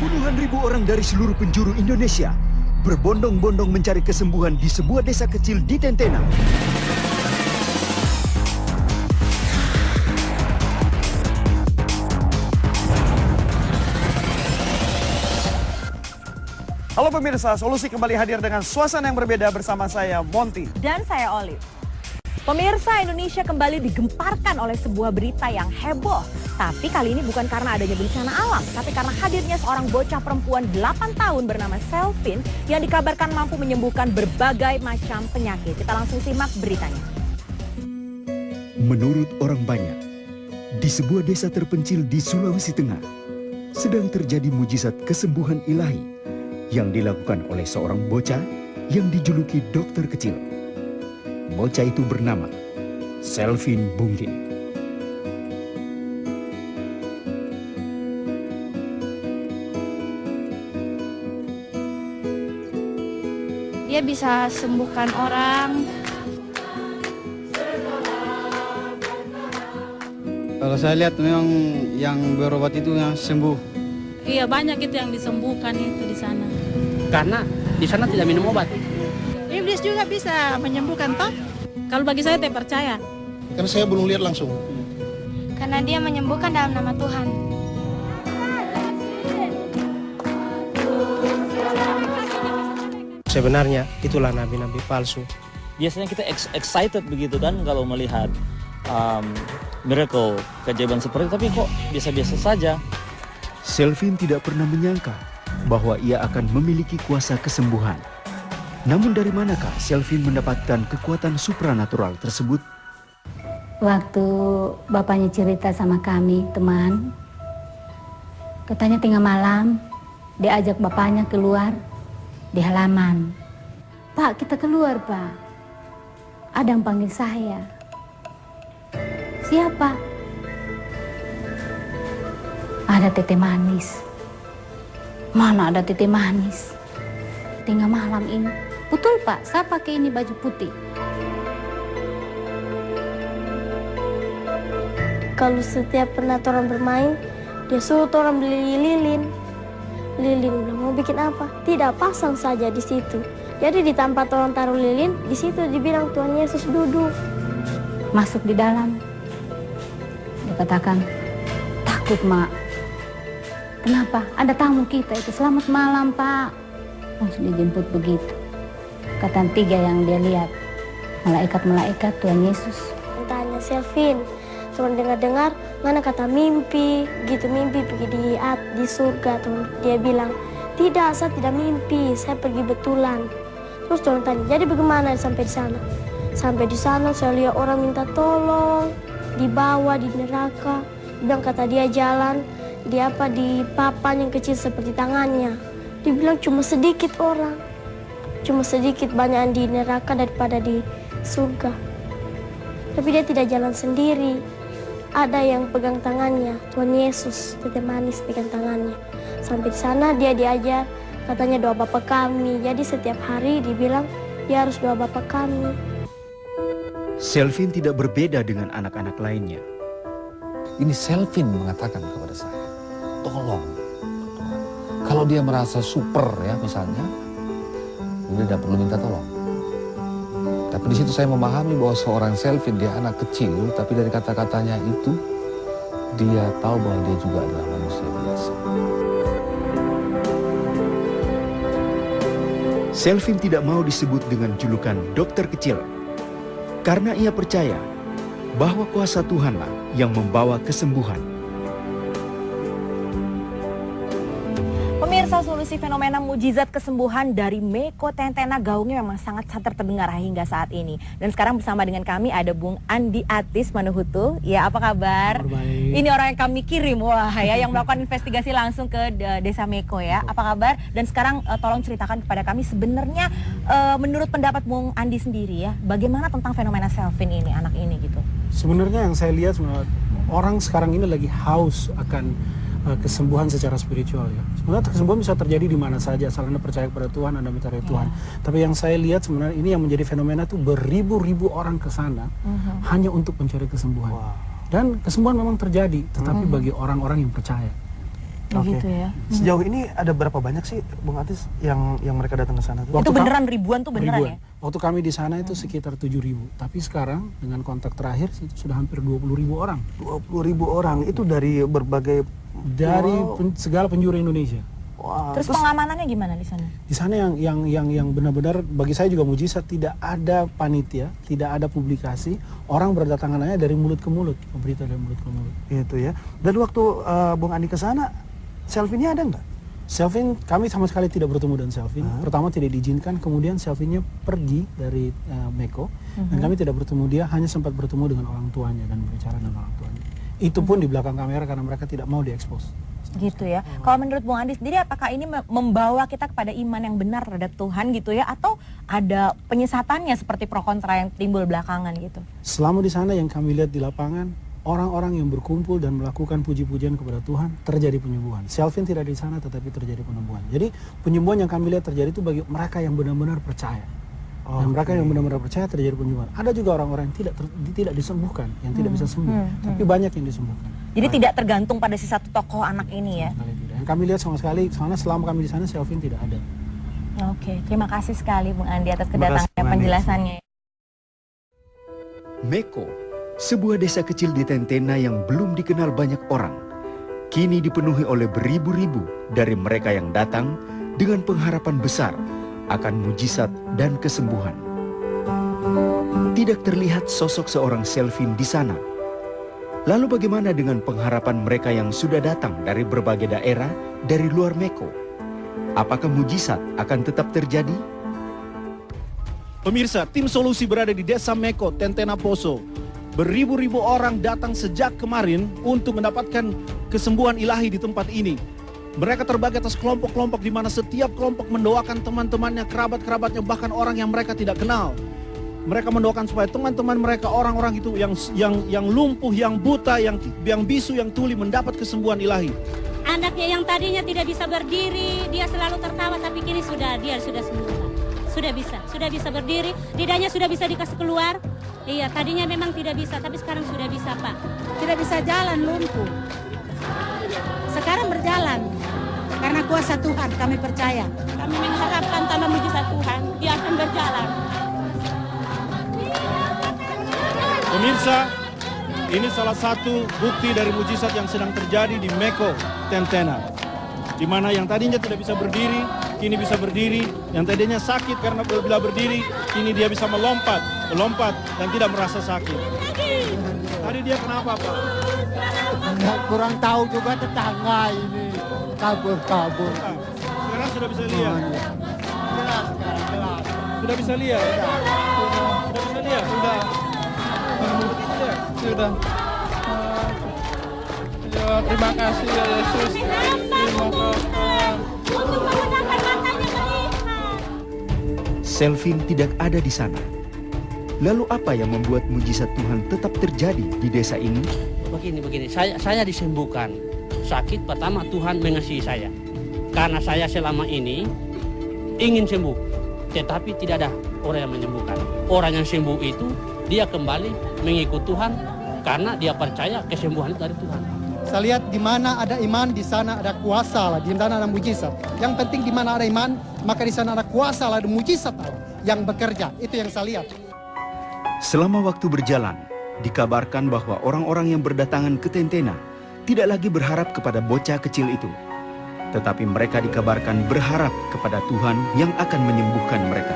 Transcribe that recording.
Puluhan ribu orang dari seluruh penjuru Indonesia berbondong-bondong mencari kesembuhan di sebuah desa kecil di Tentena. Halo pemirsa, Solusi kembali hadir dengan suasana yang berbeda bersama saya, Monty. Dan saya, Olive. Pemirsa, Indonesia kembali digemparkan oleh sebuah berita yang heboh. Tapi kali ini bukan karena adanya bencana alam, tapi karena hadirnya seorang bocah perempuan 8 tahun bernama Selvin yang dikabarkan mampu menyembuhkan berbagai macam penyakit. Kita langsung simak beritanya. Menurut orang banyak, di sebuah desa terpencil di Sulawesi Tengah, sedang terjadi mujizat kesembuhan ilahi yang dilakukan oleh seorang bocah yang dijuluki dokter kecil. Bocah itu bernama Selvin Bungki. Dia bisa sembuhkan orang. Kalau saya lihat memang yang berobat itu yang sembuh. Iya, banyak itu yang disembuhkan itu di sana. Karena di sana tidak minum obat. Iblis juga bisa menyembuhkan toh? Kalau bagi saya tidak percaya. Karena saya belum lihat langsung. Karena dia menyembuhkan dalam nama Tuhan. Sebenarnya itulah nabi-nabi palsu. Biasanya kita excited begitu kan kalau melihat miracle, keajaiban seperti itu, tapi kok biasa-biasa saja. Selvin tidak pernah menyangka bahwa ia akan memiliki kuasa kesembuhan. Namun dari manakah Selvin mendapatkan kekuatan supranatural tersebut? Waktu bapaknya cerita sama kami, teman, katanya tengah malam, dia ajak bapaknya keluar di halaman. Pak, kita keluar, Pak. Ada yang panggil saya. Siapa? Ada Tete Manis. Mana ada Tete Manis? Tengah malam ini. Betul, Pak, saya pakai ini baju putih. Kalau setiap pernah orang bermain, dia suruh orang beli lilin. Lilin bilang, mau bikin apa? Tidak, pasang saja di situ. Jadi di tempat orang taruh lilin, di situ dibilang Tuhan Yesus duduk. Masuk di dalam. Dia katakan, takut, Mak. Kenapa? Ada tamu kita itu. Selamat malam, Pak. Langsung dijemput begitu. Kata 3 yang dia lihat. Malaikat-malaikat Tuhan Yesus. Tanya Selvin, cuma dengar-dengar, mana kata mimpi, gitu mimpi pergi di surga. Dia bilang, tidak, saya tidak mimpi, saya pergi betulan. Terus Tuhan tanya, jadi bagaimana sampai di sana? Sampai di sana saya lihat orang minta tolong, di bawah, di neraka. Bilang kata dia jalan, di papan yang kecil seperti tangannya. Dibilang cuma sedikit orang, cuma sedikit banyak di neraka daripada di surga. Tapi dia tidak jalan sendiri. Ada yang pegang tangannya, Tuhan Yesus, Tete Manis pegang tangannya. Sampai di sana dia diajar, katanya doa Bapa kami. Jadi setiap hari dibilang dia harus doa Bapa kami. Selvin tidak berbeda dengan anak-anak lainnya. Ini Selvin mengatakan kepada saya, tolong. Kalau dia merasa super ya misalnya, dia tidak perlu minta tolong. Tapi di situ saya memahami bahwa seorang Selvin, dia anak kecil, tapi dari kata-katanya itu dia tahu bahwa dia juga adalah manusia biasa. Selvin tidak mau disebut dengan julukan dokter kecil karena ia percaya bahwa kuasa Tuhanlah yang membawa kesembuhan. Pemirsa, Solusi fenomena mujizat kesembuhan dari Meko Tentena gaungnya memang sangat terdengar hingga saat ini. Dan sekarang bersama dengan kami ada Bung Andi Atis Manuhutu. Ya, apa kabar? Baik. Ini orang yang kami kirim, wah ya, yang melakukan investigasi langsung ke desa Meko ya. Apa kabar? Dan sekarang tolong ceritakan kepada kami sebenarnya menurut pendapat Bung Andi sendiri ya, bagaimana tentang fenomena Selvin ini, anak ini gitu? Sebenarnya yang saya lihat, orang sekarang ini lagi haus akan kesembuhan secara spiritual ya. Sebenarnya kesembuhan bisa terjadi di mana saja, asal Anda percaya kepada Tuhan, Anda mencari Tuhan. Tapi yang saya lihat sebenarnya ini yang menjadi fenomena itu beribu-ribu orang ke sana hanya untuk mencari kesembuhan. Dan kesembuhan memang terjadi, tetapi bagi orang-orang yang percaya. Oke. Gitu ya. Sejauh ini ada berapa banyak sih Bung Atis yang mereka datang ke sana? Itu beneran ribuan tuh beneran ya? Waktu kami di sana itu sekitar 7.000. Tapi sekarang dengan kontak terakhir itu sudah hampir 20.000 orang. 20.000 orang itu dari berbagai segala penjuru Indonesia. Wow. Terus pengamanannya gimana di sana? Di sana yang benar-benar bagi saya juga mujizat, tidak ada panitia, tidak ada publikasi, orang berdatangan hanya dari mulut ke mulut, berita dari mulut ke mulut. Itu ya. Dan waktu Bung Andi ke sana, Selvinnya ada nggak? Selvin, kami sama sekali tidak bertemu dengan Selvin. Pertama tidak diizinkan, kemudian Selvinnya pergi dari Meko, dan kami tidak bertemu dia, hanya sempat bertemu dengan orang tuanya dan berbicara dengan orang tuanya. Itu pun di belakang kamera karena mereka tidak mau diekspos. Gitu ya. Kalau menurut Bung Andi sendiri, apakah ini membawa kita kepada iman yang benar terhadap Tuhan gitu ya, atau ada penyesatannya seperti pro kontra yang timbul belakangan gitu? Selama di sana yang kami lihat di lapangan, orang-orang yang berkumpul dan melakukan puji-pujian kepada Tuhan, terjadi penyembuhan. Selvin tidak di sana tetapi terjadi penyembuhan. Jadi penyembuhan yang kami lihat terjadi itu bagi mereka yang benar-benar percaya. Dan mereka yang benar-benar percaya terjadi penyembuhan. Ada juga orang-orang yang tidak disembuhkan, yang tidak bisa sembuh, tapi banyak yang disembuhkan. Jadi tidak tergantung pada si satu tokoh anak ini ya? Yang kami lihat sama sekali, soalnya selama kami di sana Selvin tidak ada. Oke, terima kasih sekali Bung Andi atas kedatangannya, penjelasannya. Meko, sebuah desa kecil di Tentena yang belum dikenal banyak orang, kini dipenuhi oleh beribu-ribu dari mereka yang datang dengan pengharapan besar akan mujizat dan kesembuhan. Tidak terlihat sosok seorang Selvin di sana. Lalu bagaimana dengan pengharapan mereka yang sudah datang dari berbagai daerah dari luar Meko? Apakah mujizat akan tetap terjadi? Pemirsa, tim solusi berada di desa Meko, Tentena Poso. Beribu-ribu orang datang sejak kemarin untuk mendapatkan kesembuhan ilahi di tempat ini. Mereka terbagi atas kelompok-kelompok di mana setiap kelompok mendoakan teman-temannya, kerabat-kerabatnya, bahkan orang yang mereka tidak kenal. Mereka mendoakan supaya teman-teman mereka, orang-orang itu yang lumpuh, yang buta, yang bisu, yang tuli mendapat kesembuhan ilahi. Anaknya yang tadinya tidak bisa berdiri, dia selalu tertawa, tapi kini dia sudah sembuh. Sudah bisa berdiri, lidahnya sudah bisa dikasih keluar. Iya, tadinya memang tidak bisa, tapi sekarang sudah bisa, Pak. Tidak bisa jalan, lumpuh. Sekarang berjalan, karena kuasa Tuhan kami percaya. Kami mengharapkan tanpa mujizat Tuhan, dia akan berjalan. Pemirsa, ini salah satu bukti dari mujizat yang sedang terjadi di Meko, Tentena. Di mana yang tadinya tidak bisa berdiri, kini bisa berdiri. Yang tadinya sakit karena bila berdiri, kini dia bisa melompat dan tidak merasa sakit. Tadi dia kenapa, Pak? Kurang tahu juga tetangga ini. Kabur. Sekarang sudah bisa lihat. Jelas. Sudah bisa lihat? Sudah bisa lihat? Sudah. Ya, terima kasih ya Yesus. Terima kasih. Selvin tidak ada di sana. Lalu apa yang membuat mujizat Tuhan tetap terjadi di desa ini? Begini, saya disembuhkan. Sakit pertama Tuhan mengasihi saya. Karena saya selama ini ingin sembuh, tetapi tidak ada orang yang menyembuhkan. Orang yang sembuh itu dia kembali mengikut Tuhan karena dia percaya kesembuhan itu dari Tuhan. Saya lihat di mana ada iman, di sana ada kuasa lah, di sana ada mujizat. Yang penting di mana ada iman, maka di sana ada kuasa lah, ada mujizat yang bekerja. Itu yang saya lihat. Selama waktu berjalan, dikabarkan bahwa orang-orang yang berdatangan ke Tentena tidak lagi berharap kepada bocah kecil itu. Tetapi mereka dikabarkan berharap kepada Tuhan yang akan menyembuhkan mereka.